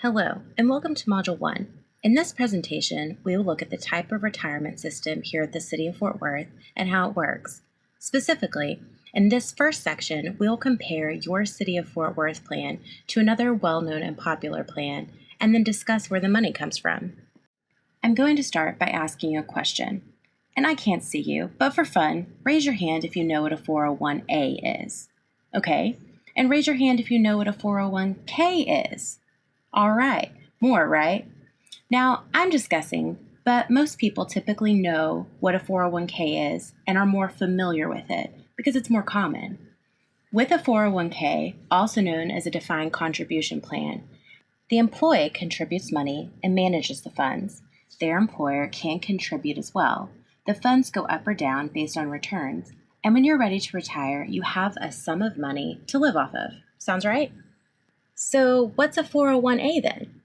Hello, and welcome to Module 1. In this presentation, we will look at the type of retirement system here at the City of Fort Worth and how it works. Specifically, in this first section, we'll compare your City of Fort Worth plan to another well-known and popular plan, and then discuss where the money comes from. I'm going to start by asking you a question. And I can't see you, but for fun, raise your hand if you know what a 401A is. Okay, and raise your hand if you know what a 401K is. All right, more, right? Now, I'm just guessing, but most people typically know what a 401k is and are more familiar with it because it's more common. With a 401k, also known as a defined contribution plan, the employee contributes money and manages the funds. Their employer can contribute as well. The funds go up or down based on returns, and when you're ready to retire, you have a sum of money to live off of. Sounds right? So what's a 401A then?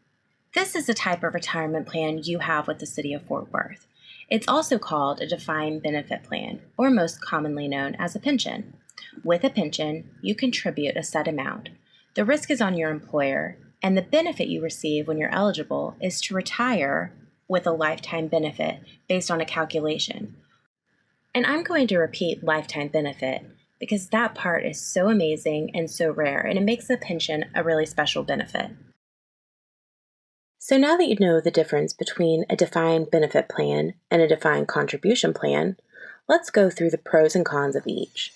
This is the type of retirement plan you have with the City of Fort Worth. It's also called a defined benefit plan, or most commonly known as a pension. With a pension, you contribute a set amount. The risk is on your employer, and the benefit you receive when you're eligible is to retire with a lifetime benefit based on a calculation. And I'm going to repeat lifetime benefit because that part is so amazing and so rare, and it makes the pension a really special benefit. So now that you know the difference between a defined benefit plan and a defined contribution plan, let's go through the pros and cons of each.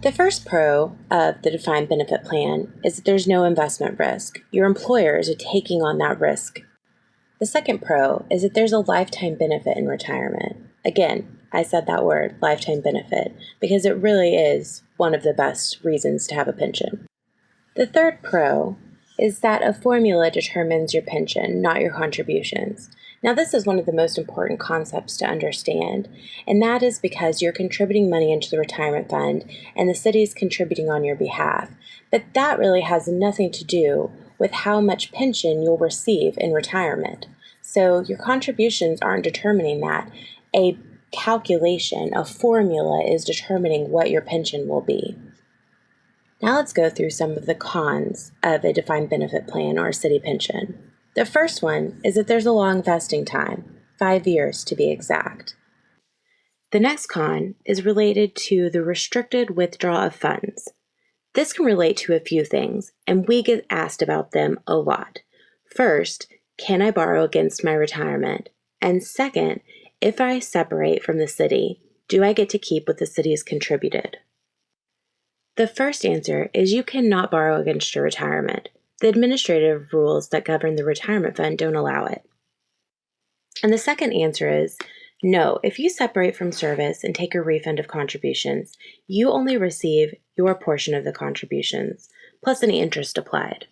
The first pro of the defined benefit plan is that there's no investment risk. Your employers are taking on that risk. The second pro is that there's a lifetime benefit in retirement. Again, I said that word, lifetime benefit, because it really is one of the best reasons to have a pension. The third pro is that a formula determines your pension, not your contributions. Now, this is one of the most important concepts to understand, and that is because you're contributing money into the retirement fund and the city is contributing on your behalf. But that really has nothing to do with how much pension you'll receive in retirement. So your contributions aren't determining that. A calculation, a formula is determining what your pension will be. Now let's go through some of the cons of a defined benefit plan or a city pension. The first one is that there's a long vesting time, 5 years to be exact. The next con is related to the restricted withdrawal of funds. This can relate to a few things, and we get asked about them a lot. First, can I borrow against my retirement? And second, if I separate from the city, do I get to keep what the city has contributed? The first answer is you cannot borrow against your retirement. The administrative rules that govern the retirement fund don't allow it. And the second answer is no, if you separate from service and take a refund of contributions, you only receive your portion of the contributions, plus any interest applied.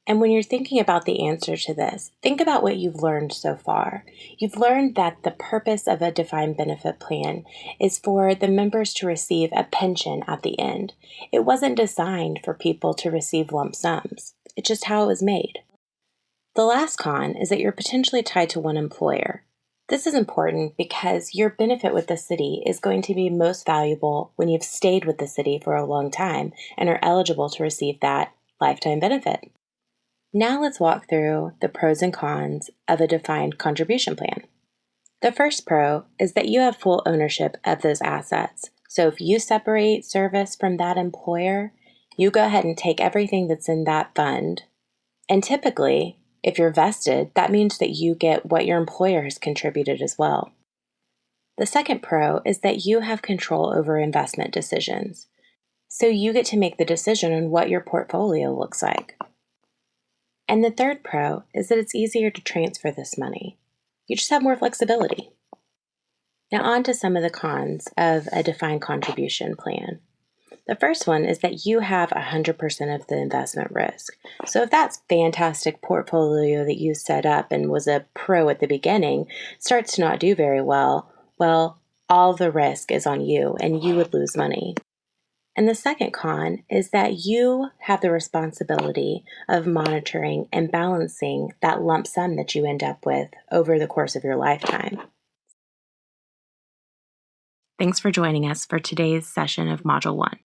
And when you're thinking about the answer to this, think about what you've learned so far. You've learned that the purpose of a defined benefit plan is for the members to receive a pension at the end. It wasn't designed for people to receive lump sums. It's just how it was made. The last con is that you're potentially tied to one employer. This is important because your benefit with the city is going to be most valuable when you've stayed with the city for a long time and are eligible to receive that lifetime benefit. Now let's walk through the pros and cons of a defined contribution plan. The first pro is that you have full ownership of those assets. So if you separate service from that employer, you go ahead and take everything that's in that fund. And typically, if you're vested, that means that you get what your employer has contributed as well. The second pro is that you have control over investment decisions. So you get to make the decision on what your portfolio looks like. And the third pro is that it's easier to transfer this money. You just have more flexibility. Now on to some of the cons of a defined contribution plan. The first one is that you have 100% of the investment risk. So if that fantastic portfolio that you set up and was a pro at the beginning starts to not do very well, all the risk is on you and you would lose money. And the second con is that you have the responsibility of monitoring and balancing that lump sum that you end up with over the course of your lifetime. Thanks for joining us for today's session of Module 1.